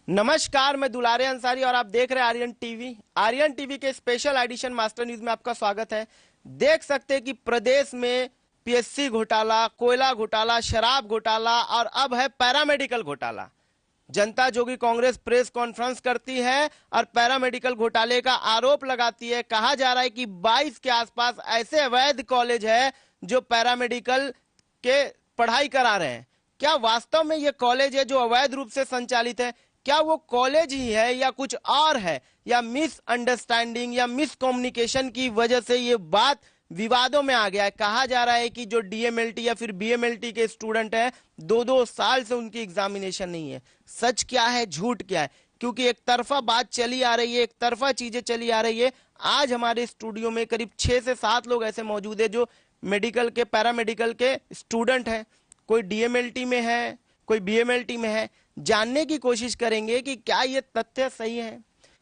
नमस्कार, मैं दुलारे अंसारी और आप देख रहे हैं आर्यन टीवी। आर्यन टीवी के स्पेशल एडिशन मास्टर न्यूज में आपका स्वागत है। देख सकते हैं कि प्रदेश में पीएससी घोटाला, कोयला घोटाला, शराब घोटाला और अब है पैरामेडिकल घोटाला। जनता जोगी कांग्रेस प्रेस कॉन्फ्रेंस करती है और पैरामेडिकल घोटाले का आरोप लगाती है। कहा जा रहा है कि 22 के आसपास ऐसे अवैध कॉलेज है जो पैरामेडिकल के पढ़ाई करा रहे हैं। क्या वास्तव में ये कॉलेज है जो अवैध रूप से संचालित है? क्या वो कॉलेज ही है या कुछ और है, या मिसअंडरस्टैंडिंग या मिसकम्युनिकेशन की वजह से ये बात विवादों में आ गया है? कहा जा रहा है कि जो डीएमएलटी या फिर बीएमएलटी के स्टूडेंट हैं, 2-2 साल से उनकी एग्जामिनेशन नहीं है। सच क्या है, झूठ क्या है? क्योंकि एक तरफा बात चली आ रही है, एक तरफा चीजें चली आ रही है। आज हमारे स्टूडियो में करीब 6 से 7 लोग ऐसे मौजूद है जो मेडिकल के, पैरामेडिकल के स्टूडेंट हैं। कोई डीएमएलटी में है, कोई बीएमएलटी में है। जानने की कोशिश करेंगे कि क्या ये तथ्य सही है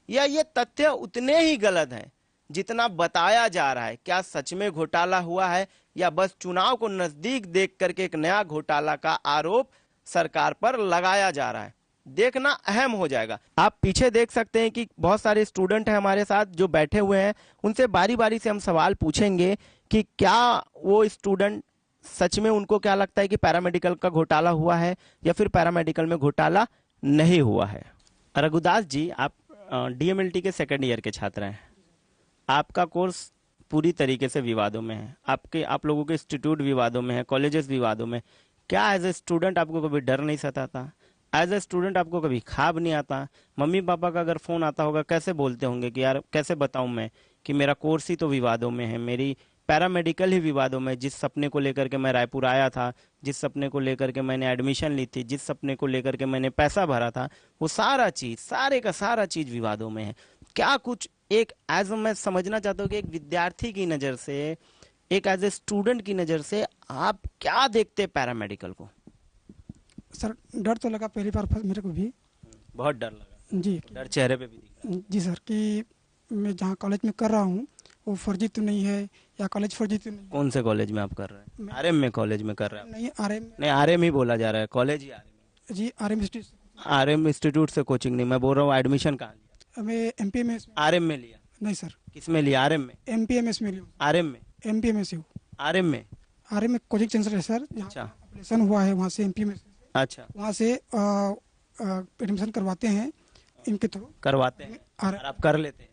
या ये तथ्य उतने ही गलत हैं जितना बताया जा रहा है। क्या सच में घोटाला हुआ है या बस चुनाव को नजदीक देख करके एक नया घोटाला का आरोप सरकार पर लगाया जा रहा है? देखना अहम हो जाएगा। आप पीछे देख सकते हैं कि बहुत सारे स्टूडेंट हैं हमारे साथ जो बैठे हुए हैं। उनसे बारी बारी से हम सवाल पूछेंगे कि क्या वो स्टूडेंट सच में, उनको क्या लगता है कि पैरामेडिकल का घोटाला हुआ है या फिर पैरामेडिकल में घोटाला नहीं हुआ है। रघुदास जी, आप डीएमएलटी के सेकंड ईयर के छात्र हैं। आपका कोर्स पूरी तरीके से विवादों में है। आप लोगों के इंस्टीट्यूट विवादों में है, कॉलेजेस विवादों में। क्या एज ए स्टूडेंट आपको कभी डर नहीं सताता? एज ए स्टूडेंट आपको कभी ख्वाब नहीं आता? मम्मी पापा का अगर फोन आता होगा, कैसे बोलते होंगे कि यार कैसे बताऊं मैं कि मेरा कोर्स ही तो विवादों में है, मेरी पैरामेडिकल ही विवादों में। जिस सपने को लेकर के मैं रायपुर आया था, जिस सपने को लेकर के मैंने एडमिशन ली थी, जिस सपने को लेकर के मैंने पैसा भरा था, वो सारा चीज, सारे का सारा चीज विवादों में है। क्या कुछ एक एज मैं समझना चाहता हूँ कि एक विद्यार्थी की नजर से, एक एज ए स्टूडेंट की नजर से आप क्या देखते पैरामेडिकल को? सर, डर तो लगा पहली बार मेरे को भी। बहुत डर लगा जी। डर चेहरे पे भी दिख रहा है। जी सर, कि मैं जहाँ कॉलेज में कर रहा हूँ वो फर्जी तो नहीं है, या कॉलेज फर्जी तो नहीं? कौन से कॉलेज में आप कर रहे हैं? आरएम में कॉलेज में कर रहे हैं? नहीं, आरएम। नहीं, आरएम ही बोला जा रहा है, कॉलेज ही आरएम। जी, आरएम इंस्टीट्यूट। आरएम इंस्टीट्यूट से कोचिंग नहीं, मैं बोल रहा हूँ एडमिशन कहाँ लिया? मैं एमपीएमएस। आरएम में लिया? नहीं सर, किस में लिया? आरएम में? एमपीएमएस में लिया। आरएम में? एमपीएमएस आरएम में? आरएम में कोचिंग सेंटर है सर। अच्छा एप्लीकेशन हुआ है वहाँ से, एमपीएमएस। अच्छा, वहाँ से एडमिशन करवाते हैं इनके थ्रू। करवाते हैं और आप कर लेते हैं?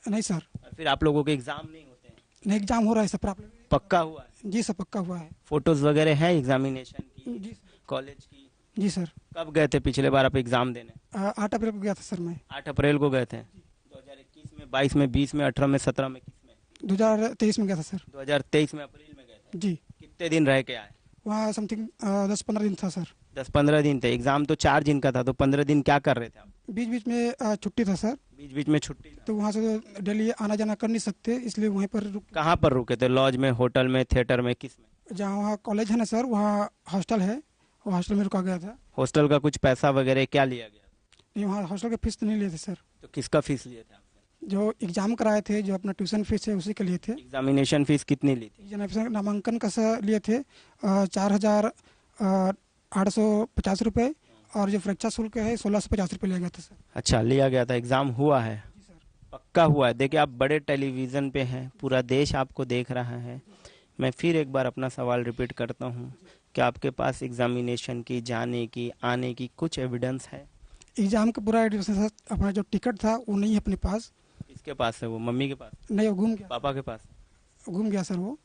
नहीं सर, और फिर आप लोगों के एग्जाम नहीं होते हैं? नहीं, एग्जाम हो रहा है सर, प्रॉब्लम। पक्का हुआ है? जी सर, पक्का हुआ है। फोटोज वगैरह है एग्जामिनेशन की, जी कॉलेज की? जी सर। कब गए थे पिछले बार आप एग्जाम देने? 8 अप्रैल को गया था सर मैं। 8 अप्रैल को गए थे? 2021 में, 22 में, 20 में, 18 में, 17 में, किस में? 2023 में गया था सर। 2023 में अप्रैल में गए थे? जी। कितने दिन रह के आए? वहाँ समथिंग 10-15 दिन था सर। 10-15 दिन थे। एग्जाम तो 4 दिन का था, तो 15 दिन क्या कर रहे थे आप? बीच बीच में छुट्टी था सर। बीच बीच में छुट्टी था? तो वहाँ से तो डेली आना जाना कर नहीं सकते, इसलिए वहीं पर कहाँ पर रुके थे? लॉज में, होटल में, थिएटर में, किस में? जहाँ वहाँ कॉलेज है ना सर, वहाँ हॉस्टल है, वो हॉस्टल में रुका गया था। हॉस्टल का कुछ पैसा वगैरह क्या लिया गया? नहीं, वहाँ हॉस्टल का फीस तो नहीं लिए थे सर। तो किसका फीस लिए थे आपसे? जो एग्जाम कराए थे, जो अपना ट्यूशन फीस है, उसी के लिए थे। एग्जामिनेशन फीस कितनी ली थी? एग्जामिनेशन नामांकन का सर लिए थे 4,850 रुपये, और जो परीक्षा शुल्क है 1,650 रुपये लिया गया था सर। अच्छा, लिया गया था। एग्जाम हुआ है? पक्का हुआ है? देखिए, आप बड़े टेलीविजन पे हैं, पूरा देश आपको देख रहा है। मैं फिर एक बार अपना सवाल रिपीट करता हूँ कि आपके पास एग्जामिनेशन की, जाने की, आने की कुछ एविडेंस है? एग्जाम का पूरा एडमिशन सर, अपना जो टिकट था वो नहीं है अपने पास। किसके पास है वो? मम्मी के पास? नहीं, वो घूम गया। पापा के पास? घूम गया सर, वो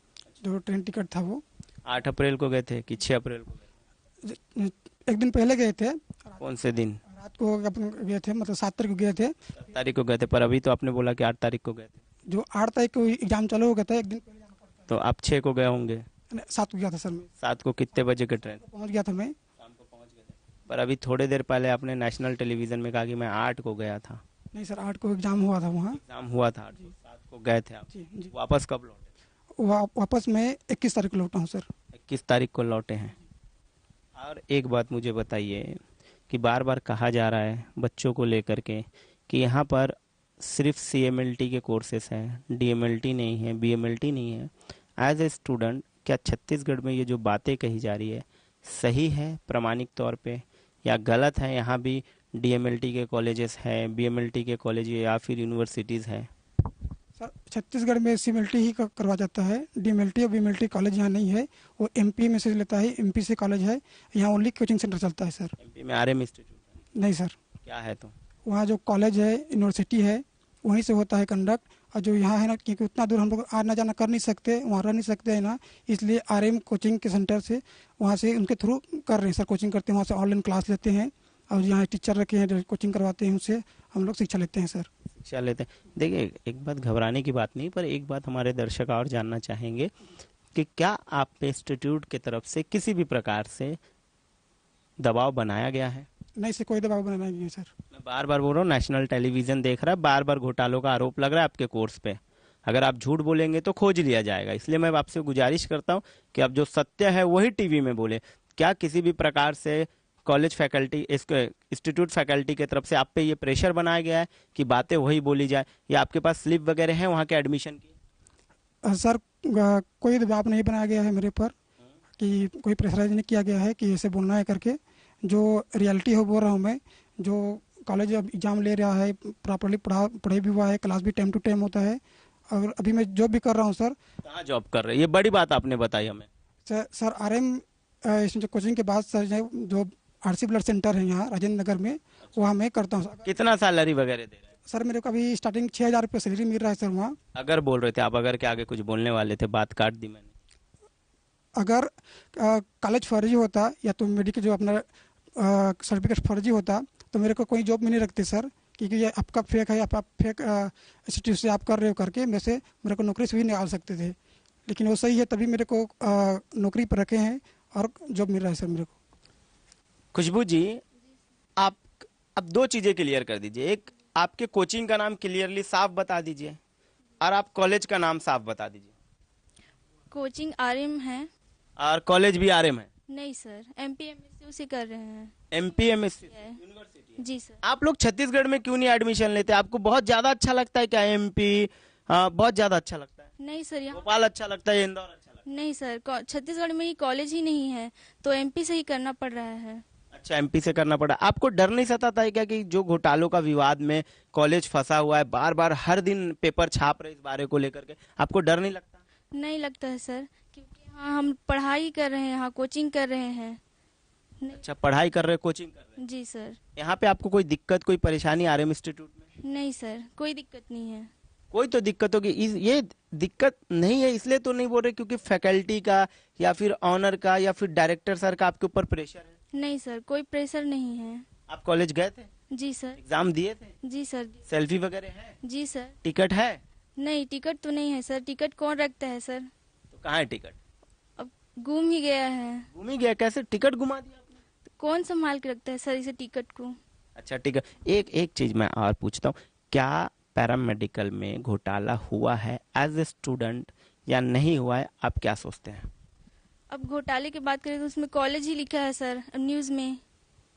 जो ट्रेन टिकट था वो। 8 अप्रैल को गए थे कि 6 अप्रैल को गए? एक दिन पहले गए थे। कौन से दिन? रात को गए थे, मतलब 7 तारीख को गए थे। 7 तारीख को गए थे, पर अभी तो आपने बोला कि 8 तारीख को गए थे। जो 8 तारीख को एग्जाम चालू हो गया था, एक दिन पहले जाना पड़ता तो आप 6 को गए होंगे? है। 7 को गया था सर मैं। 7 को कितने बजे के ट्रेन? पहुंच गया था मैं। शाम को पहुंच गए थे। पर अभी थोड़े देर पहले आपने नेशनल टेलीविजन में कहा कि मैं 8 को गया था। नहीं सर, 8 को एग्जाम हुआ था वहाँ। एग्जाम हुआ था 8 को, 7 को गए थे आप। जी जी। वापस कब लौटे? वापस मैं 21 तारीख को लौटा हूँ सर। 21 तारीख को लौटे हैं। और एक बात मुझे बताइए कि बार बार कहा जा रहा है बच्चों को लेकर के कि यहाँ पर सिर्फ CMLT के कोर्सेस हैं, DMLT नहीं है, BMLT नहीं है। एज ए स्टूडेंट, क्या छत्तीसगढ़ में ये जो बातें कही जा रही है सही है प्रमाणिक तौर पे, या गलत है? यहाँ भी डीएमएलटी के कॉलेजेस हैं, बीएमएलटी के कॉलेज या फिर यूनिवर्सिटीज़ हैं? सर छत्तीसगढ़ में सीएमएलटी ही करवा जाता है, डीएमएलटी और बीएमएलटी कॉलेज यहाँ नहीं है। वो एमपी में से लेता है, एमपी से कॉलेज है, यहाँ ओनली कोचिंग सेंटर चलता है सर। एमपी में आरएम इंस्टीट्यूट है? नहीं सर, क्या है तो? वहाँ जो कॉलेज है, यूनिवर्सिटी है, वहीं से होता है कंडक्ट। और जो यहाँ है ना, क्योंकि उतना दूर हम लोग आना जाना कर नहीं सकते, वहाँ रह नहीं सकते हैं ना, इसलिए आरएम कोचिंग के सेंटर से वहाँ से उनके थ्रू कर रहे हैं सर, कोचिंग करते हैं, वहाँ से ऑनलाइन क्लास लेते हैं। और यहाँ टीचर रखे हैं जो कोचिंग करवाते हैं, उनसे हम लोग शिक्षा लेते हैं सर। शिक्षा लेते हैं। देखिए, एक बात घबराने की बात नहीं, पर एक बात हमारे दर्शक और जानना चाहेंगे कि क्या आप इंस्टीट्यूट की तरफ से किसी भी प्रकार से दबाव बनाया गया है? नहीं से कोई दबाव बनाना नहीं है सर। मैं बार बार बोल रहा हूँ, नेशनल टेलीविजन देख रहा है, बार बार घोटालों का आरोप लग रहा है आपके कोर्स पे। अगर आप झूठ बोलेंगे तो खोज लिया जाएगा, इसलिए मैं आपसे गुजारिश करता हूँ कि आप जो सत्य है वही टीवी में बोले। क्या किसी भी प्रकार से कॉलेज फैकल्टी, इंस्टीट्यूट फैकल्टी की तरफ से आप पे ये प्रेशर बनाया गया है कि बातें वही बोली जाए, या आपके पास स्लिप वगैरह है वहाँ के एडमिशन की? सर कोई दबाव नहीं बनाया गया है मेरे पर, कि कोई प्रेशराइज नहीं किया गया है कि ऐसे बोलना है करके। जो रियलिटी हो बोल रहा हूँ मैं, जो कॉलेज अब एग्जाम ले रहा है, प्रॉपरली पढ़ाई भी हुआ है, क्लास भी टाइम टू टाइम होता है। और अभी मैं जॉब भी कर रहा हूँ सर। कहाँ जॉब कर रहे हैं? ये बड़ी बात आपने बताई हमें। सर आरएम इसमें जो कोचिंग के बाद सर जो आरसी ब्लड सेंटर है यहाँ राजेंद्र नगर में, वहाँ मैं करता हूँ सर। कितना सैलरी वगैरह दे रहे हैं? सर मेरे को अभी स्टार्टिंग 6,000 रुपये सैलरी मिल रहा है सर वहाँ। अगर बोल रहे थे आप, अगर के आगे कुछ बोलने वाले थे, बात काट दी मैंने। अगर कॉलेज फर्जी होता या तो मेडिकल जो अपना सर्टिफिकेट फर्जी होता तो मेरे को कोई जॉब में नहीं रखते सर, क्योंकि ये आपका फेक है, आप फेक इंस्टीट्यूट से आप कर रहे हो करके मेरे को नौकरी से भी निकाल सकते थे। लेकिन वो सही है, तभी मेरे को नौकरी पर रखे हैं और जॉब मिल रहा है सर मेरे को। खुशबू जी, आप अब दो चीजें क्लियर कर दीजिए। एक, आपके कोचिंग का नाम क्लियरली साफ बता दीजिए, और आप कॉलेज का नाम साफ बता दीजिए। कोचिंग आरएम है। और कॉलेज भी आरएम है? नहीं सर, एमपीएमएससी उसी कर रहे हैं। एमपीएमएससी है। यूनिवर्सिटी? जी सर। आप लोग छत्तीसगढ़ में क्यों नहीं एडमिशन लेते? आपको बहुत ज्यादा अच्छा लगता है क्या एमपी? बहुत ज्यादा अच्छा लगता है? नहीं सर, यहाँ भोपाल अच्छा लगता है, इंदौर अच्छा लगता है? नहीं सर, छत्तीसगढ़ में ही कॉलेज ही नहीं है, तो एमपी से ही करना पड़ रहा है। अच्छा, एमपी से करना पड़ा। आपको डर नहीं सताता है क्या कि जो घोटालों का विवाद में कॉलेज फंसा हुआ है, बार बार हर दिन पेपर छाप रहे इस बारे को लेकर के, आपको डर नहीं लगता? नहीं लगता है सर, क्योंकि यहाँ हम पढ़ाई कर रहे हैं, यहाँ कोचिंग कर रहे हैं। अच्छा, पढ़ाई कर रहे, कोचिंग कर रहे? जी सर। यहाँ पे आपको कोई दिक्कत, कोई परेशानी आरएम इंस्टीट्यूट में? नहीं सर, कोई दिक्कत नहीं है। कोई तो दिक्कत होगी। ये दिक्कत नहीं है इसलिए तो नहीं बोल रहे क्योंकि फैकल्टी का या फिर ऑनर का या फिर डायरेक्टर सर का आपके ऊपर प्रेशर है? नहीं सर, कोई प्रेशर नहीं है। आप कॉलेज गए थे? जी सर। एग्जाम दिए थे? जी सर। सेल्फी वगैरह है? जी सर। टिकट है? नहीं, टिकट तो नहीं है सर, टिकट कौन रखता है सर? तो कहाँ है टिकट? अब गुम ही गया है। घूम ही गया? कैसे टिकट घुमा दिया आपने? तो कौन संभाल के रखता है सर इसे टिकट को? अच्छा, टिकट। एक चीज मैं और पूछता हूँ, क्या पैरामेडिकल में घोटाला हुआ है एज ए स्टूडेंट या नहीं हुआ है? आप क्या सोचते हैं? अब घोटाले की बात करें तो उसमें कॉलेज ही लिखा है सर न्यूज़ में,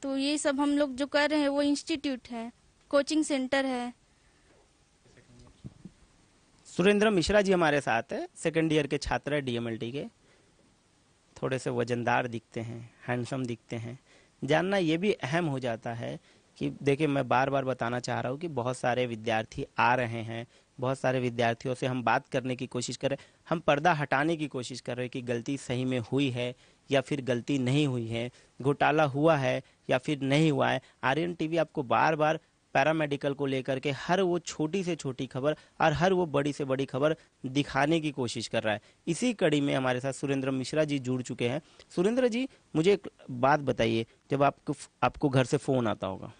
तो ये सब हम लोग जो कर रहे हैं वो इंस्टीट्यूट है, कोचिंग सेंटर है। सुरेंद्र मिश्रा जी हमारे साथ है, सेकंड ईयर के छात्र है डीएमएलटी के। थोड़े से वजनदार दिखते हैं, हैंडसम दिखते हैं। जानना ये भी अहम हो जाता है कि देखिए, मैं बार बार बताना चाह रहा हूँ कि बहुत सारे विद्यार्थी आ रहे हैं, बहुत सारे विद्यार्थियों से हम बात करने की कोशिश कर रहे हैं, हम पर्दा हटाने की कोशिश कर रहे हैं कि गलती सही में हुई है या फिर गलती नहीं हुई है, घोटाला हुआ है या फिर नहीं हुआ है। आर्यन टीवी आपको बार बार पैरामेडिकल को लेकर के हर वो छोटी से छोटी खबर और हर वो बड़ी से बड़ी खबर दिखाने की कोशिश कर रहा है। इसी कड़ी में हमारे साथ सुरेंद्र मिश्रा जी जुड़ चुके हैं। सुरेंद्र जी, मुझे एक बात बताइए, जब आपको घर से फ़ोन आता होगा,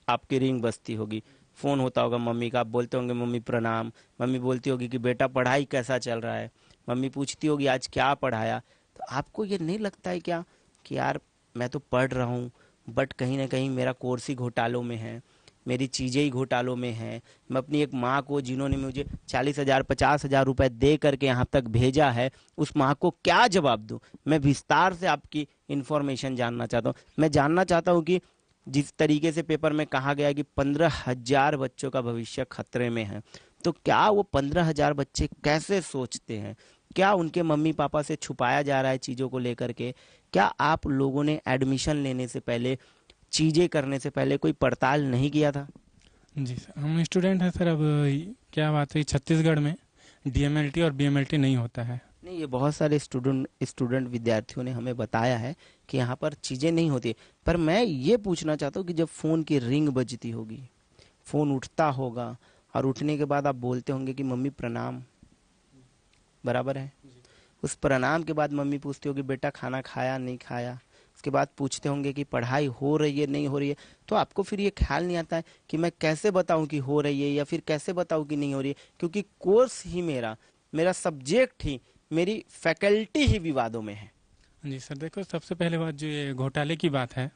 आपकी रिंग बजती होगी, फ़ोन होता होगा मम्मी का, आप बोलते होंगे मम्मी प्रणाम, मम्मी बोलती होगी कि बेटा पढ़ाई कैसा चल रहा है, मम्मी पूछती होगी आज क्या पढ़ाया, तो आपको ये नहीं लगता है क्या कि यार मैं तो पढ़ रहा हूँ बट कहीं ना कहीं मेरा कोर्स ही घोटालों में है, मेरी चीज़ें ही घोटालों में हैं। मैं अपनी एक माँ को, जिन्होंने मुझे 40,000 50,000 रुपए दे करके यहाँ तक भेजा है, उस माँ को क्या जवाब दूँ? मैं विस्तार से आपकी इन्फॉर्मेशन जानना चाहता हूँ। मैं जानना चाहता हूँ कि जिस तरीके से पेपर में कहा गया कि 15,000 बच्चों का भविष्य खतरे में है, तो क्या वो 15,000 बच्चे कैसे सोचते हैं? क्या उनके मम्मी पापा से छुपाया जा रहा है चीज़ों को लेकर के? क्या आप लोगों ने एडमिशन लेने से पहले चीजें करने से पहले कोई पड़ताल नहीं किया था? जी सर, हम स्टूडेंट हैं सर। अब क्या बात है, छत्तीसगढ़ में डीएमएलटी और बीएमएलटी नहीं होता है। नहीं, ये बहुत सारे स्टूडेंट विद्यार्थियों ने हमें बताया है कि यहाँ पर चीजें नहीं होती। पर मैं ये पूछना चाहता हूँ कि जब फोन की रिंग बजती होगी, फोन उठता होगा और उठने के बाद आप बोलते होंगे कि मम्मी प्रणाम, बराबर है? उस प्रणाम के बाद मम्मी पूछती होगी बेटा खाना खाया नहीं खाया, उसके बाद पूछते होंगे कि पढ़ाई हो रही है नहीं हो रही है। तो आपको फिर ये ख्याल नहीं आता है कि मैं कैसे बताऊं कि हो रही है या फिर कैसे बताऊं कि नहीं हो रही है, क्योंकि कोर्स ही मेरा सब्जेक्ट ही, मेरी फैकल्टी ही विवादों में है। जी सर, देखो सबसे पहले बात जो ये घोटाले की बात है,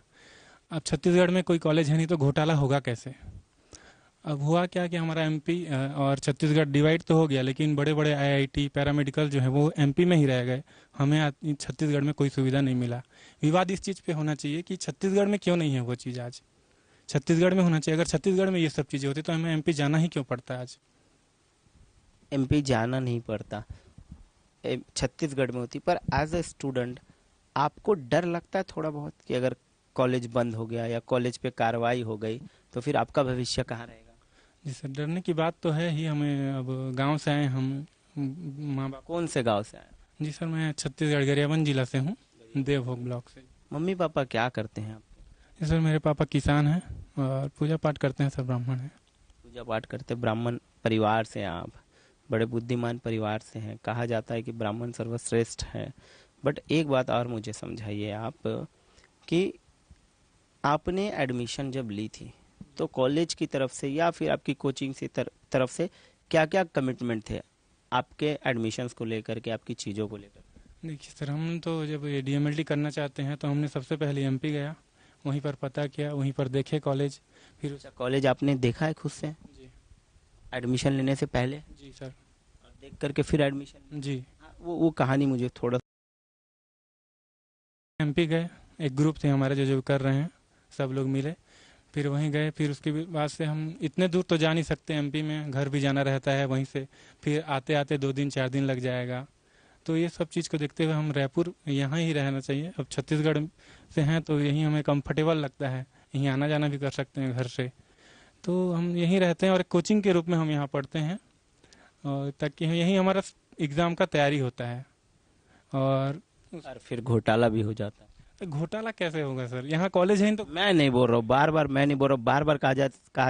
अब छत्तीसगढ़ में कोई कॉलेज है नहीं तो घोटाला होगा कैसे? अब हुआ क्या कि हमारा एमपी और छत्तीसगढ़ डिवाइड तो हो गया, लेकिन बड़े बड़े आईआईटी पैरामेडिकल जो है वो एमपी में ही रह गए। हमें छत्तीसगढ़ में कोई सुविधा नहीं मिला। विवाद इस चीज़ पे होना चाहिए कि छत्तीसगढ़ में क्यों नहीं है वो चीज़। आज छत्तीसगढ़ में होना चाहिए। अगर छत्तीसगढ़ में ये सब चीज़ें होती तो हमें एमपी जाना ही क्यों पड़ता? आज एमपी जाना नहीं पड़ता, छत्तीसगढ़ में होती। पर एज ए स्टूडेंट आपको डर लगता है थोड़ा बहुत कि अगर कॉलेज बंद हो गया या कॉलेज पे कार्रवाई हो गई तो फिर आपका भविष्य कहाँ रहेगा? जी सर, डरने की बात तो है ही। हमें अब गांव से आए हम, माँ बाप। कौन से गांव से आए? जी सर, मैं छत्तीसगढ़ गरियाबंद जिला से हूँ, देवभोग ब्लॉक से। मम्मी पापा क्या करते हैं आप? जी सर, मेरे पापा किसान हैं और पूजा पाठ करते हैं सर, ब्राह्मण हैं। पूजा पाठ करते, ब्राह्मण परिवार से हैं आप, बड़े बुद्धिमान परिवार से हैं। कहा जाता है कि ब्राह्मण सर्वश्रेष्ठ है। बट एक बात और मुझे समझाइए आप कि आपने एडमिशन जब ली थी तो कॉलेज की तरफ से या फिर आपकी कोचिंग से तरफ से क्या क्या कमिटमेंट थे आपके एडमिशन्स को लेकर के, आपकी चीज़ों को लेकर? देखिए सर, हम तो जब ये डीएमएलटी करना चाहते हैं तो हमने सबसे पहले एमपी गया, वहीं पर पता किया, वहीं पर देखे कॉलेज। फिर कॉलेज आपने देखा है खुद से जी एडमिशन लेने से पहले? जी सर। और देख करके फिर एडमिशन? जी, वो कहानी मुझे थोड़ा। एमपी गए, एक ग्रुप थे हमारे जो कर रहे हैं, सब लोग मिले, फिर वहीं गए। फिर उसके बाद से हम इतने दूर तो जा नहीं सकते, एमपी में घर भी जाना रहता है वहीं से, फिर आते आते 2 दिन 4 दिन लग जाएगा। तो ये सब चीज़ को देखते हुए हम रायपुर यहाँ ही रहना चाहिए। अब छत्तीसगढ़ से हैं तो यहीं हमें कंफर्टेबल लगता है, यहीं आना जाना भी कर सकते हैं घर से, तो हम यहीं रहते हैं और एक कोचिंग के रूप में हम यहाँ पढ़ते हैं, और ताकि यहीं हमारा एग्ज़ाम का तैयारी होता है। और फिर घोटाला भी हो जाता है। घोटाला कैसे होगा सर? यहाँ कॉलेज है नहीं तो। मैं नहीं बोल रहा हूँ, बार-बार मैं नहीं बोल रहा हूँ, बार-बार कहा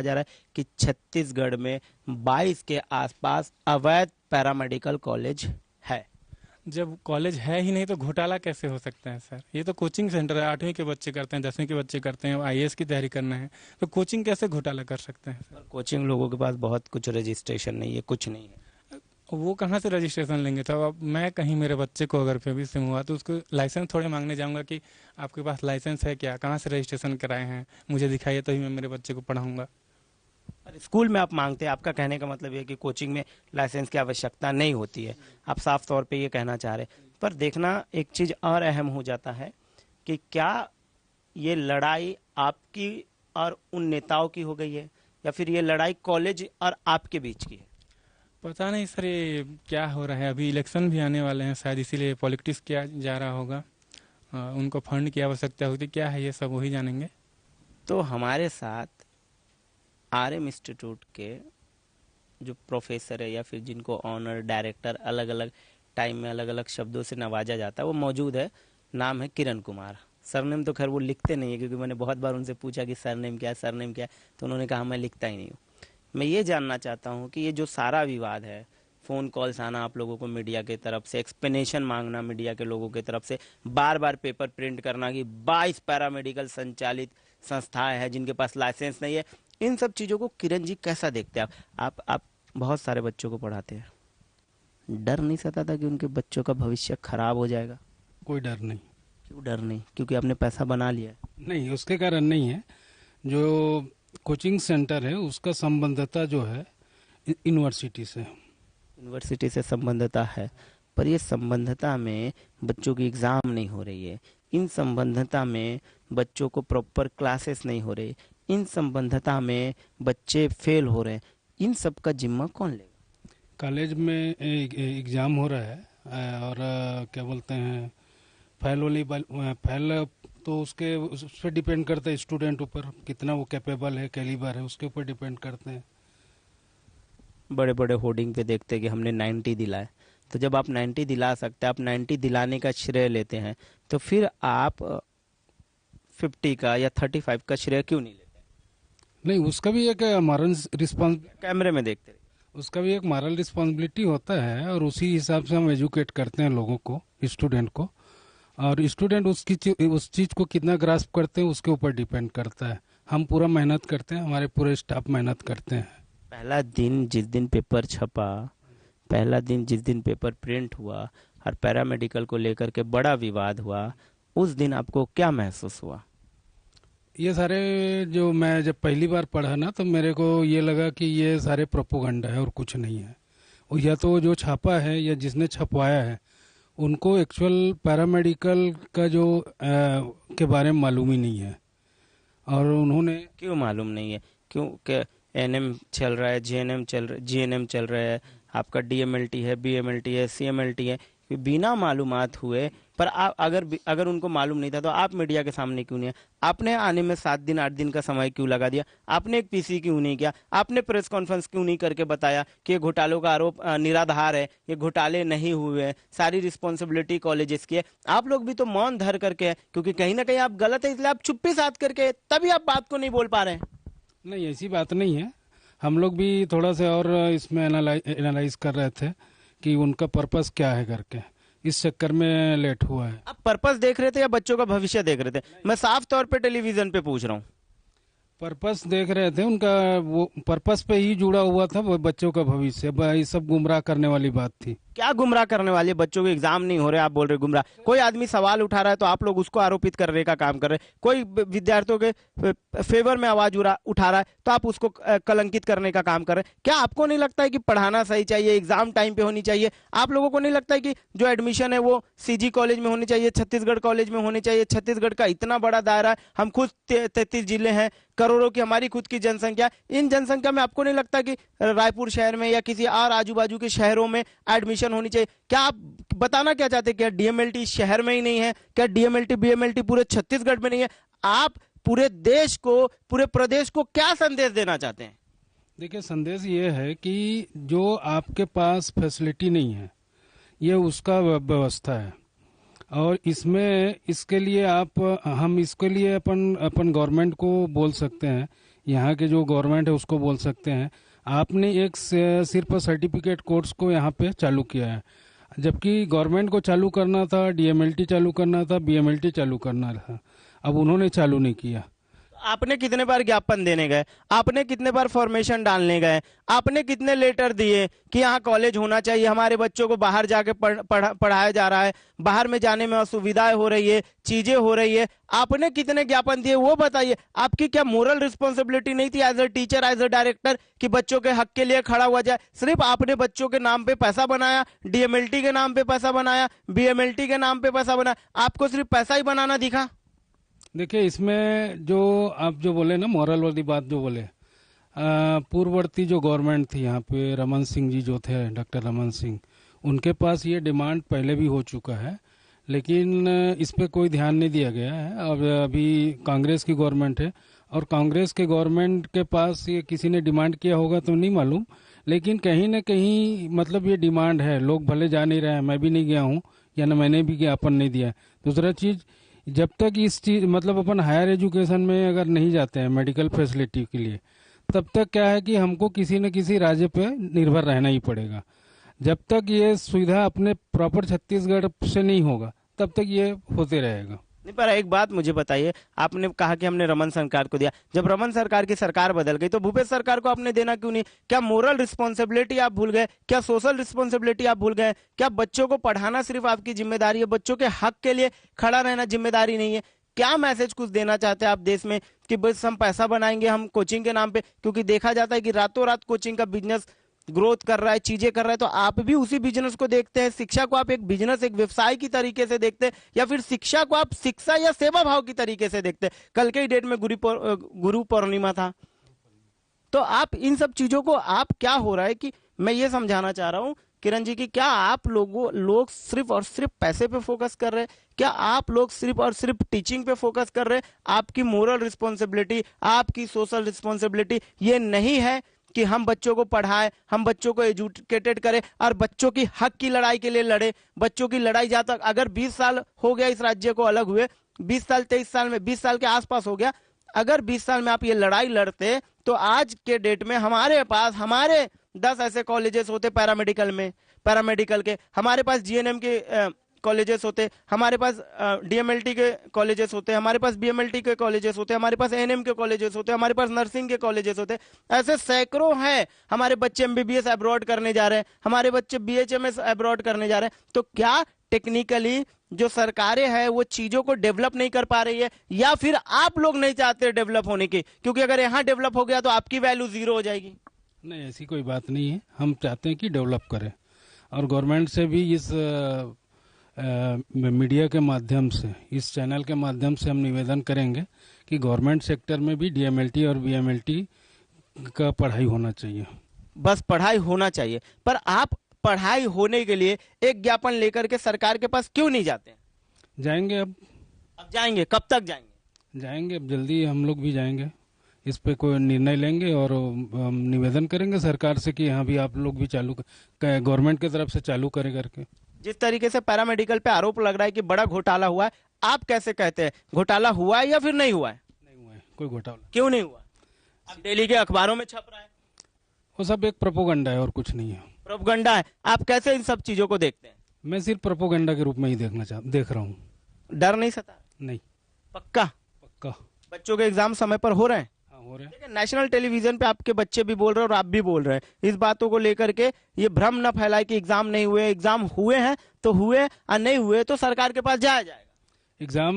जा रहा है कि छत्तीसगढ़ में 22 के आसपास अवैध पैरामेडिकल कॉलेज है। जब कॉलेज है ही नहीं तो घोटाला कैसे हो सकता है सर? ये तो कोचिंग सेंटर है, 8वीं के बच्चे करते हैं, 10वीं के बच्चे करते हैं, आईएएस की तैयारी करना है, तो कोचिंग कैसे घोटाला कर सकते हैं सर? कोचिंग लोगों के पास बहुत कुछ रजिस्ट्रेशन नहीं है, कुछ नहीं है। वो कहाँ से रजिस्ट्रेशन लेंगे? तो अब मैं कहीं मेरे बच्चे को अगर फेविस से हुआ तो उसको लाइसेंस थोड़े मांगने जाऊंगा कि आपके पास लाइसेंस है क्या, कहाँ से रजिस्ट्रेशन कराए हैं, मुझे दिखाइए तो ही मैं मेरे बच्चे को पढ़ाऊंगा। और स्कूल में आप मांगते हैं, आपका कहने का मतलब है कि कोचिंग में लाइसेंस की आवश्यकता नहीं होती है, आप साफ तौर पे ये कहना चाह रहे हैं। पर देखना एक चीज़ और अहम हो जाता है कि क्या ये लड़ाई आपकी और उन नेताओं की हो गई है या फिर ये लड़ाई कॉलेज और आपके बीच की है? पता नहीं सर, ये क्या हो रहा है। अभी इलेक्शन भी आने वाले हैं शायद, इसीलिए पॉलिटिक्स किया जा रहा होगा, उनको फंड की आवश्यकता होती, क्या है ये सब वही जानेंगे। तो हमारे साथ आरएम इंस्टीट्यूट के जो प्रोफेसर है या फिर जिनको ऑनर, डायरेक्टर, अलग अलग टाइम में अलग अलग शब्दों से नवाजा जाता है, वो मौजूद है। नाम है किरण कुमार। सरनेम तो खैर वो लिखते नहीं है, क्योंकि मैंने बहुत बार उनसे पूछा कि सरनेम क्या है, सरनेम क्या है, तो उन्होंने कहा मैं लिखता ही नहीं हूँ। मैं ये जानना चाहता हूँ कि ये जो सारा विवाद है, फ़ोन कॉल्स आना आप लोगों को मीडिया की तरफ से, एक्सप्लेनेशन मांगना मीडिया के लोगों की तरफ से, बार बार पेपर प्रिंट करना कि 22 पैरामेडिकल संचालित संस्थाएं हैं जिनके पास लाइसेंस नहीं है, इन सब चीज़ों को किरण जी कैसा देखते हैं आप बहुत सारे बच्चों को पढ़ाते हैं, डर नहीं सताता कि उनके बच्चों का भविष्य खराब हो जाएगा? कोई डर नहीं। क्यों डर नहीं? क्योंकि आपने पैसा बना लिया है? नहीं, उसके कारण नहीं है। जो कोचिंग सेंटर है उसका संबद्धता जो है यूनिवर्सिटी से, यूनिवर्सिटी से संबद्धता है, पर ये संबद्धता में बच्चों की एग्ज़ाम नहीं हो रही है, इन संबद्धता में बच्चों को प्रॉपर क्लासेस नहीं हो रही, इन संबद्धता में बच्चे फेल हो रहे हैं, इन सब का जिम्मा कौन लेगा? कॉलेज में एग्ज़ाम हो रहा है और क्या बोलते हैं, फेल तो उस पर डिपेंड करता है स्टूडेंट ऊपर, कितना वो कैपेबल है, कैलिबर है, उसके ऊपर डिपेंड करते हैं। बड़े बड़े होर्डिंग पे देखते हैं कि हमने 90 दिलाए, तो जब आप 90 दिला सकते हैं, आप 90 दिलाने का श्रेय लेते हैं, तो फिर आप 50 का या 35 का श्रेय क्यों नहीं लेते? नहीं, उसका भी एक मॉरल रिस्पॉन्स, कैमरे में देखते रहिए। उसका भी एक मॉरल रिस्पॉन्सिबिलिटी होता है, और उसी हिसाब से हम एजुकेट करते हैं लोगों को, स्टूडेंट को, और स्टूडेंट उस चीज़ को कितना ग्रास्प करते हैं उसके ऊपर डिपेंड करता है। हम पूरा मेहनत करते हैं, हमारे पूरे स्टाफ मेहनत करते हैं। पहला दिन जिस दिन पेपर छपा, पहला दिन जिस दिन पेपर प्रिंट हुआ और पैरामेडिकल को लेकर के बड़ा विवाद हुआ, उस दिन आपको क्या महसूस हुआ? ये सारे जो मैं जब पहली बार पढ़ा ना, तो मेरे को ये लगा कि ये सारे प्रोपोगंडा है और कुछ नहीं है। और या तो जो छापा है या जिसने छपवाया है उनको एक्चुअल पैरामेडिकल का जो के बारे में मालूम ही नहीं है। और उन्होंने क्यों मालूम नहीं है? क्योंकि एनएम चल रहा है, जीएनएम चल रहा है, जीएनएम चल रहा है, आपका डीएमएलटी है, बीएमएलटी है, सीएमएलटी है, बिना मालूमात हुए। पर आप अगर उनको मालूम नहीं था तो आप मीडिया के सामने क्यों नहीं है? आपने आने में 7 दिन 8 दिन का समय क्यों लगा दिया? आपने एक पीसी क्यों नहीं किया? आपने प्रेस कॉन्फ्रेंस क्यों नहीं करके बताया कि ये घोटालों का आरोप निराधार है, ये घोटाले नहीं हुए हैं, सारी रिस्पॉन्सिबिलिटी कॉलेजेस की है? आप लोग भी तो मौन धर करके है, क्योंकि कहीं ना कहीं आप गलत है, इसलिए आप चुप्पी साध करके तभी आप बात को नहीं बोल पा रहे हैं। नहीं, ऐसी बात नहीं है। हम लोग भी थोड़ा सा और इसमें एनालाइज कर रहे थे कि उनका पर्पस क्या है करके, इस चक्कर में लेट हुआ है। आप पर्पस देख रहे थे या बच्चों का भविष्य देख रहे थे? मैं साफ तौर पे टेलीविजन पे पूछ रहा हूँ। पर्पस देख रहे थे, उनका वो पर्पस पे ही जुड़ा हुआ था, वो बच्चों का भविष्य। ये सब गुमराह करने वाली बात थी। क्या गुमराह करने वाले? बच्चों के एग्जाम नहीं हो रहे, आप बोल रहे गुमराह। कोई आदमी सवाल उठा रहा है तो आप लोग उसको आरोपित करने का काम कर रहे हैं। कोई विद्यार्थियों के फेवर में आवाज उठा रहा है तो आप उसको कलंकित करने का काम कर रहे हैं। क्या आपको नहीं लगता है कि पढ़ाना सही चाहिए, एग्जाम टाइम पे होनी चाहिए? आप लोगों को नहीं लगता है कि जो एडमिशन है वो सीजी कॉलेज में होनी चाहिए, छत्तीसगढ़ कॉलेज में होनी चाहिए? छत्तीसगढ़ का इतना बड़ा दायरा है, हम खुद 33 जिले हैं, करोड़ों की हमारी खुद की जनसंख्या। इन जनसंख्या में आपको नहीं लगता कि रायपुर शहर में या किसी और आजू बाजू के शहरों में एडमिशन होनी चाहिए? क्या आप बताना क्या चाहते हैं? क्या डीएमएलटी शहर में ही नहीं है? क्या डीएमएलटी बीएमएलटी पूरे छत्तीसगढ़ में नहीं है? आप पूरे देश को, पूरे प्रदेश को क्या संदेश देना चाहते हैं? देखिए, संदेश ये है कि जो आपके पास फैसिलिटी नहीं है, ये उसका व्यवस्था है। और इसके लिए हम इसके लिए अपन गवर्नमेंट को बोल सकते हैं, यहाँ के जो गवर्नमेंट है उसको बोल सकते हैं, आपने एक सिर्फ सर्टिफिकेट कोर्स को यहाँ पे चालू किया है, जबकि गवर्नमेंट को चालू करना था, डीएमएलटी चालू करना था, बीएमएलटी चालू करना था। अब उन्होंने चालू नहीं किया। आपने कितने बार ज्ञापन देने गए? आपने कितने बार फॉर्मेशन डालने गए? आपने कितने लेटर दिए कि यहाँ कॉलेज होना चाहिए, हमारे बच्चों को बाहर जाके पढ़ाया जा रहा है, बाहर में जाने में असुविधाएं हो रही है, चीजें हो रही है? आपने कितने ज्ञापन दिए वो बताइए। आपकी क्या मोरल रिस्पॉन्सिबिलिटी नहीं थी as a teacher, as a director, कि बच्चों के हक के लिए खड़ा हुआ जाए? सिर्फ आपने बच्चों के नाम पे पैसा बनाया, डीएमएलटी के नाम पे पैसा बनाया, बीएमएलटी के नाम पे पैसा बनाया, आपको सिर्फ पैसा ही बनाना दिखा। देखिए, इसमें जो आप जो बोले ना, मॉरल वाली बात जो बोले, पूर्ववर्ती जो गवर्नमेंट थी यहाँ पे, रमन सिंह जी जो थे, डॉक्टर रमन सिंह, उनके पास ये डिमांड पहले भी हो चुका है, लेकिन इस पे कोई ध्यान नहीं दिया गया है। अब अभी कांग्रेस की गवर्नमेंट है, और कांग्रेस के गवर्नमेंट के पास ये किसी ने डिमांड किया होगा तो नहीं मालूम, लेकिन कहीं न कहीं मतलब ये डिमांड है। लोग भले जा नहीं रहे हैं, मैं भी नहीं गया हूँ, या न मैंने भी ज्ञापन नहीं दिया। दूसरा चीज, जब तक इस चीज मतलब अपन हायर एजुकेशन में अगर नहीं जाते हैं मेडिकल फैसिलिटी के लिए, तब तक क्या है कि हमको किसी न किसी राज्य पे निर्भर रहना ही पड़ेगा। जब तक ये सुविधा अपने प्रॉपर छत्तीसगढ़ से नहीं होगा, तब तक ये होते रहेगा। नहीं, पर एक बात मुझे बताइए, आपने कहा कि हमने रमन सरकार को दिया, जब रमन सरकार की सरकार बदल गई तो भूपेश सरकार को आपने देना क्यों नहीं? क्या मोरल रिस्पॉन्सिबिलिटी आप भूल गए? क्या सोशल रिस्पॉन्सिबिलिटी आप भूल गए? क्या बच्चों को पढ़ाना सिर्फ आपकी जिम्मेदारी है, बच्चों के हक के लिए खड़ा रहना जिम्मेदारी नहीं है? क्या मैसेज कुछ देना चाहते हैं आप देश में कि बस हम पैसा बनाएंगे, हम कोचिंग के नाम पे? क्योंकि देखा जाता है कि रातों रात कोचिंग का बिजनेस ग्रोथ कर रहा है, चीजें कर रहा है, तो आप भी उसी बिजनेस को देखते हैं? शिक्षा को आप एक बिजनेस, एक व्यवसाय की तरीके से देखते हैं, या फिर शिक्षा को आप शिक्षा या सेवा भाव की तरीके से देखते हैं? कल के ही डेट में गुरु पूर्णिमा था, तो आप इन सब चीजों को, आप क्या हो रहा है कि मैं ये समझाना चाह रहा हूं किरण जी की क्या आप लोग सिर्फ और सिर्फ पैसे पे फोकस कर रहे हैं? क्या आप लोग सिर्फ और सिर्फ टीचिंग पे फोकस कर रहे हैं? आपकी मोरल रिस्पॉन्सिबिलिटी, आपकी सोशल रिस्पॉन्सिबिलिटी ये नहीं है कि हम बच्चों को पढ़ाएं, हम बच्चों को एजुकेटेड करें और बच्चों की हक की लड़ाई के लिए लड़े? बच्चों की लड़ाई जहां तक, अगर 20 साल हो गया इस राज्य को अलग हुए, 20 साल 23 साल में, 20 साल के आसपास हो गया, अगर 20 साल में आप ये लड़ाई लड़ते तो आज के डेट में हमारे पास 10 ऐसे कॉलेजेस होते पैरामेडिकल के, हमारे पास जीएनएम के कॉलेजेस होते, हमारे पास डीएमएलटी के कॉलेजेस होते, हमारे पास बीएमएलटी के कॉलेजेस होते, हमारे पास एएनएम के कॉलेजेस होते, हमारे पास नर्सिंग के कॉलेजेस होते। ऐसे सैकड़ों हैं। हमारे बच्चे एमबीबीएस अब्रॉड करने जा रहे हैं, हमारे बच्चे बीएचएमएस अब्रॉड करने जा रहे हैं। तो क्या टेक्निकली जो सरकारें हैं वो चीजों को डेवलप नहीं कर पा रही है, या फिर आप लोग नहीं चाहते डेवलप होने की? क्योंकि अगर यहाँ डेवलप हो गया तो आपकी वैल्यू जीरो हो जाएगी। नहीं, ऐसी कोई बात नहीं है। हम चाहते हैं कि डेवलप करें, और गवर्नमेंट से भी इस मीडिया के माध्यम से, इस चैनल के माध्यम से हम निवेदन करेंगे कि गवर्नमेंट सेक्टर में भी डीएमएलटी और बीएमएलटी का पढ़ाई होना चाहिए। बस पढ़ाई होना चाहिए, पर आप पढ़ाई होने के लिए एक ज्ञापन लेकर के सरकार के पास क्यों नहीं जाते? जाएंगे अब जाएंगे, कब तक जाएंगे? जाएंगे, अब जल्दी हम लोग भी जाएंगे, इस पे कोई निर्णय लेंगे और हम निवेदन करेंगे सरकार से कि यहाँ भी आप लोग भी चालू, गवर्नमेंट की तरफ से चालू करें करके। जिस तरीके से पैरामेडिकल पे आरोप लग रहा है कि बड़ा घोटाला हुआ है, आप कैसे कहते हैं घोटाला हुआ है या फिर नहीं हुआ है? नहीं हुआ है कोई घोटाला। क्यों नहीं हुआ? अब डेली के अखबारों में छप रहा है। वो सब एक प्रोपोगंडा है और कुछ नहीं है। प्रोपगंडा है। आप कैसे इन सब चीजों को देखते हैं? मैं सिर्फ प्रोपोगंडा के रूप में ही देख रहा हूँ। डर नहीं सता? नहीं, पक्का? पक्का। बच्चों के एग्जाम समय पर हो रहे हैं? हाँ, हो रहे हैं। देखिए, नेशनल टेलीविजन पे आपके बच्चे भी बोल रहे हैं और आप भी बोल रहे हैं। इस बातों को लेकर के ये भ्रम न फैलाए कि एग्जाम नहीं हुए। एग्जाम हुए हैं तो हुए, और नहीं हुए तो सरकार के पास जाया जाएगा। एग्जाम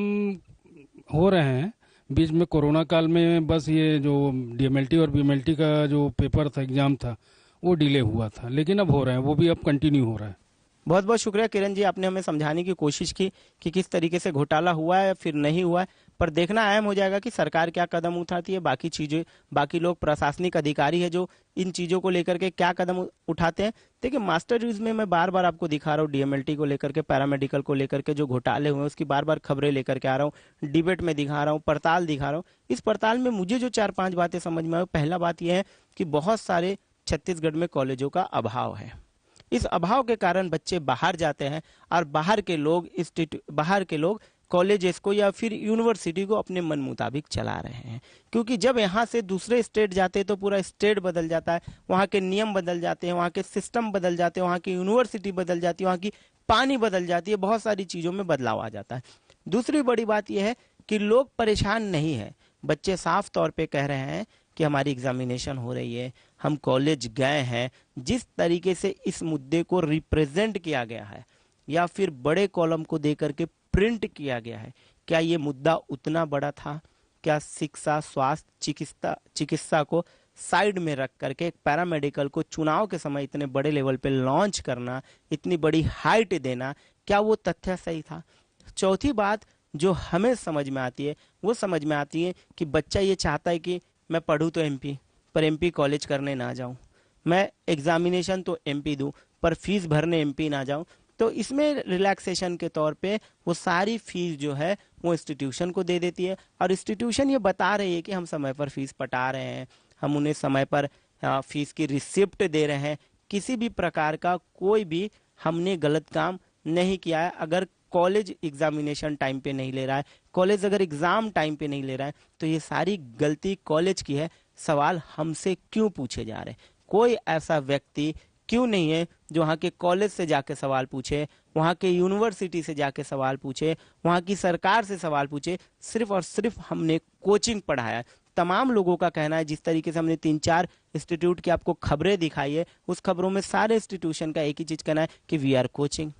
हो रहे हैं। बीच में कोरोना काल में बस ये जो डीएमएलटी और बीएमएलटी का जो पेपर था, एग्जाम था, वो डिले हुआ था, लेकिन अब हो रहे हैं, वो भी अब कंटिन्यू हो रहा है। बहुत बहुत शुक्रिया किरण जी, आपने हमें समझाने की कोशिश की कि किस तरीके से घोटाला हुआ है फिर नहीं हुआ है। पर देखना अहम हो जाएगा कि सरकार क्या कदम उठाती है, बाकी चीजें, बाकी लोग प्रशासनिक अधिकारी है जो इन चीजों को लेकर के क्या कदम उठाते हैं। देखिए, मास्टर न्यूज में मैं बार बार आपको दिखा रहा हूँ डीएमएलटी को लेकर के, पैरामेडिकल को लेकर के जो घोटाले हुए हैं उसकी बार बार खबरें लेकर के आ रहा हूँ, डिबेट में दिखा रहा हूँ, पड़ताल दिखा रहा हूँ। इस पड़ताल में मुझे जो 4-5 बातें समझ में आई, पहला बात यह है कि बहुत सारे छत्तीसगढ़ में कॉलेजों का अभाव है। इस अभाव के कारण बच्चे बाहर जाते हैं और बाहर के लोग कॉलेजेस को या फिर यूनिवर्सिटी को अपने मन मुताबिक चला रहे हैं। क्योंकि जब यहाँ से दूसरे स्टेट जाते हैं तो पूरा स्टेट बदल जाता है, वहाँ के नियम बदल जाते हैं, वहाँ के सिस्टम बदल जाते हैं, वहाँ की यूनिवर्सिटी बदल जाती है, वहाँ की पानी बदल जाती है, बहुत सारी चीज़ों में बदलाव आ जाता है। दूसरी बड़ी बात यह है कि लोग परेशान नहीं है। बच्चे साफ तौर पर कह रहे हैं कि हमारी एग्जामिनेशन हो रही है, हम कॉलेज गए हैं। जिस तरीके से इस मुद्दे को रिप्रेजेंट किया गया है या फिर बड़े कॉलम को देकर के प्रिंट किया गया है, क्या ये मुद्दा उतना बड़ा था? क्या शिक्षा, स्वास्थ्य, चिकित्सा को साइड में रख करके एक पैरामेडिकल को चुनाव के समय इतने बड़े लेवल पे लॉन्च करना, इतनी बड़ी हाइट देना, क्या वो तथ्य सही था? चौथी बात जो हमें समझ में आती है वो समझ में आती है कि बच्चा ये चाहता है कि मैं पढ़ूँ तो एमपी, पर एमपी कॉलेज करने ना जाऊं, मैं एग्जामिनेशन तो एमपी दूं पर फीस भरने एमपी ना जाऊं। तो इसमें रिलैक्सेशन के तौर पे वो सारी फीस जो है वो इंस्टीट्यूशन को दे देती है, और इंस्टीट्यूशन ये बता रही है कि हम समय पर फीस पटा रहे हैं, हम उन्हें समय पर फीस की रिसिप्ट दे रहे हैं। किसी भी प्रकार का कोई भी हमने गलत काम नहीं किया है। अगर कॉलेज एग्जामिनेशन टाइम पे नहीं ले रहा है, कॉलेज अगर एग्जाम टाइम पे नहीं ले रहा है, तो ये सारी गलती कॉलेज की है। सवाल हमसे क्यों पूछे जा रहे हैं? कोई ऐसा व्यक्ति क्यों नहीं है जो वहाँ के कॉलेज से जाके सवाल पूछे, वहाँ के यूनिवर्सिटी से जाके सवाल पूछे, वहाँ की सरकार से सवाल पूछे? सिर्फ और सिर्फ हमने कोचिंग पढ़ाया। तमाम लोगों का कहना है, जिस तरीके से हमने 3-4 इंस्टीट्यूट की आपको खबरें दिखाई है, उस खबरों में सारे इंस्टीट्यूशन का एक ही चीज कहना है कि we are coaching,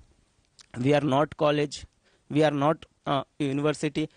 we are not college, we are not university,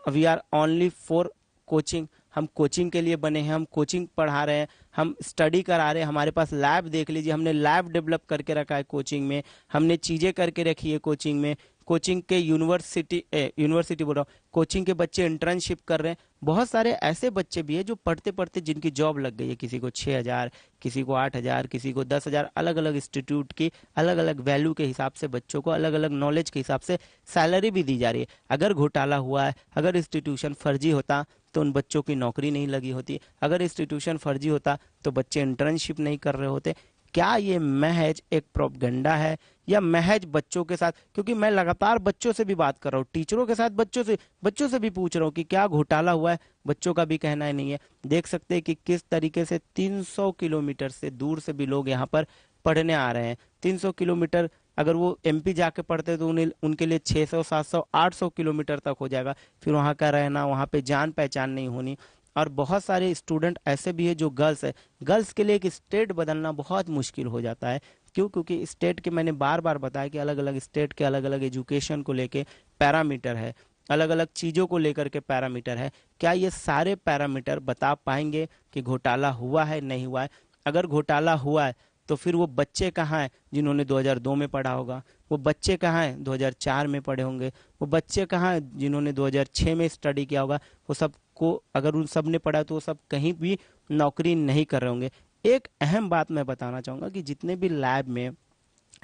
we are only for coaching. हम कोचिंग के लिए बने हैं, हम कोचिंग पढ़ा रहे हैं, हम स्टडी करा रहे हैं। हमारे पास लैब देख लीजिए, हमने लैब डेवलप करके रखा है कोचिंग में, हमने चीज़ें करके रखी है कोचिंग में। कोचिंग के यूनिवर्सिटी बोल रहा हूँ, कोचिंग के बच्चे इंटर्नशिप कर रहे हैं। बहुत सारे ऐसे बच्चे भी है जो पढ़ते पढ़ते जिनकी जॉब लग गई है, किसी को 6,000, किसी को 8,000, किसी को 10,000, अलग अलग इंस्टीट्यूट की अलग अलग वैल्यू के हिसाब से बच्चों को अलग अलग नॉलेज के हिसाब से सैलरी भी दी जा रही है। अगर घोटाला हुआ है, अगर इंस्टीट्यूशन फर्जी होता तो उन बच्चों की नौकरी नहीं लगी होती, अगर इंस्टीट्यूशन फर्जी होता तो बच्चे इंटर्नशिप नहीं कर रहे होते। क्या ये महज एक प्रोपगेंडा है या महज बच्चों के साथ, क्योंकि मैं लगातार बच्चों से भी बात कर रहा हूँ, टीचरों के साथ बच्चों से भी पूछ रहा हूँ कि क्या घोटाला हुआ है, बच्चों का भी कहना है नहीं है। देख सकते हैं कि किस तरीके से 300 किलोमीटर से दूर से भी लोग यहाँ पर पढ़ने आ रहे हैं। 300 किलोमीटर अगर वो एमपी जाके पढ़ते तो उनके लिए 600, 700, 800 किलोमीटर तक हो जाएगा। फिर वहाँ का रहना, वहाँ पे जान पहचान नहीं होनी। और बहुत सारे स्टूडेंट ऐसे भी है जो गर्ल्स है, गर्ल्स के लिए एक स्टेट बदलना बहुत मुश्किल हो जाता है। क्यों? क्योंकि स्टेट के, मैंने बार बार बताया कि अलग अलग स्टेट के अलग अलग एजुकेशन को लेके पैरामीटर है, अलग अलग चीज़ों को लेकर के पैरामीटर है। क्या ये सारे पैरामीटर बता पाएंगे कि घोटाला हुआ है नहीं हुआ है? अगर घोटाला हुआ है तो फिर वो बच्चे कहाँ हैं जिन्होंने 2002 में पढ़ा होगा? वो बच्चे कहाँ हैं 2004 में पढ़े होंगे? वो बच्चे कहाँ हैं जिन्होंने 2006 में स्टडी किया होगा? वो सब को अगर उन सब ने पढ़ा तो वो सब कहीं भी नौकरी नहीं कर रहे होंगे। एक अहम बात मैं बताना चाहूँगा कि जितने भी लैब में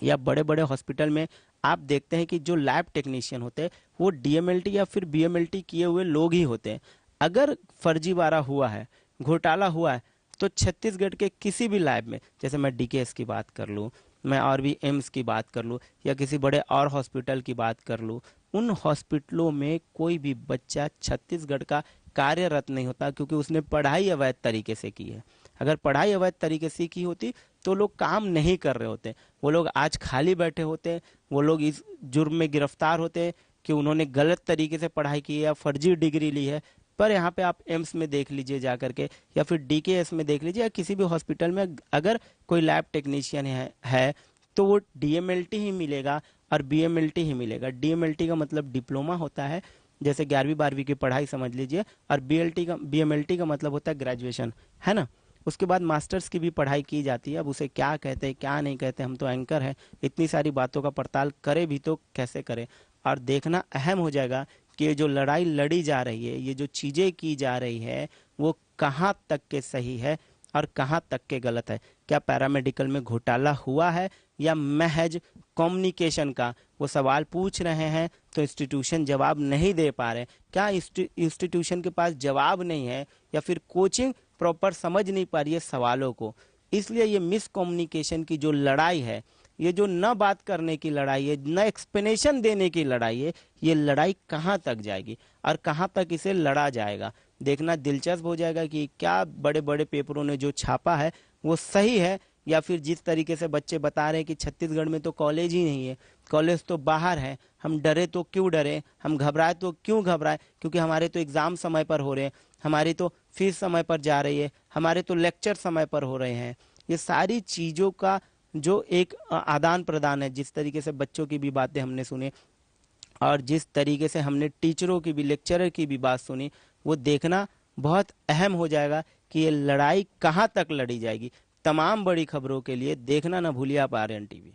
या बड़े बड़े हॉस्पिटल में आप देखते हैं कि जो लैब टेक्नीशियन होते हैं वो डीएमएलटी या फिर बीएमएलटी किए हुए लोग ही होते हैं। अगर फर्जीवाड़ा हुआ है, घोटाला हुआ है, तो छत्तीसगढ़ के किसी भी लैब में, जैसे मैं डीकेएस की बात कर लूँ, मैं और भी एम्स की बात कर लूँ या किसी बड़े और हॉस्पिटल की बात कर लूँ, उन हॉस्पिटलों में कोई भी बच्चा छत्तीसगढ़ का कार्यरत नहीं होता, क्योंकि उसने पढ़ाई अवैध तरीके से की है। अगर पढ़ाई अवैध तरीके से की होती तो लोग काम नहीं कर रहे होते, वो लोग आज खाली बैठे होते, वो लोग इस जुर्म में गिरफ्तार होते कि उन्होंने गलत तरीके से पढ़ाई की है या फर्जी डिग्री ली है। पर यहाँ पे आप एम्स में देख लीजिए जा करके, या फिर डीकेएस में देख लीजिए, या किसी भी हॉस्पिटल में अगर कोई लैब टेक्नीशियन है तो वो डीएमएलटी ही मिलेगा और बीएमएलटी ही मिलेगा। डीएमएलटी का मतलब डिप्लोमा होता है, जैसे 11वीं 12वीं की पढ़ाई समझ लीजिए, और बीएमएलटी का मतलब होता है ग्रेजुएशन, है ना। उसके बाद मास्टर्स की भी पढ़ाई की जाती है। अब उसे क्या कहते हैं क्या नहीं कहते, हम तो एंकर हैं, इतनी सारी बातों का पड़ताल करें भी तो कैसे करें। और देखना अहम हो जाएगा कि ये जो लड़ाई लड़ी जा रही है, ये जो चीज़ें की जा रही है, वो कहाँ तक के सही है और कहाँ तक के गलत है। क्या पैरामेडिकल में घोटाला हुआ है या महज कम्युनिकेशन का? वो सवाल पूछ रहे हैं तो इंस्टीट्यूशन जवाब नहीं दे पा रहे। क्या इंस्टीट्यूशन के पास जवाब नहीं है या फिर कोचिंग प्रॉपर समझ नहीं पा रही है सवालों को? इसलिए ये मिसकम्युनिकेशन की जो लड़ाई है, ये जो न बात करने की लड़ाई है, न एक्सप्लेनेशन देने की लड़ाई है, ये लड़ाई कहाँ तक जाएगी और कहाँ तक इसे लड़ा जाएगा, देखना दिलचस्प हो जाएगा कि क्या बड़े बड़े पेपरों ने जो छापा है वो सही है, या फिर जिस तरीके से बच्चे बता रहे हैं कि छत्तीसगढ़ में तो कॉलेज ही नहीं है, कॉलेज तो बाहर है, हम डरे तो क्यों डरे, हम घबराए तो क्यों घबराए, क्योंकि हमारे तो एग्ज़ाम समय पर हो रहे हैं, हमारी तो फीस समय पर जा रही है, हमारे तो लेक्चर समय पर हो रहे हैं। ये सारी चीज़ों का जो एक आदान प्रदान है, जिस तरीके से बच्चों की भी बातें हमने सुनी और जिस तरीके से हमने टीचरों की भी, लेक्चरर की भी बात सुनी, वो देखना बहुत अहम हो जाएगा कि ये लड़ाई कहाँ तक लड़ी जाएगी। तमाम बड़ी खबरों के लिए देखना ना भूलिए आप आर्यन टीवी।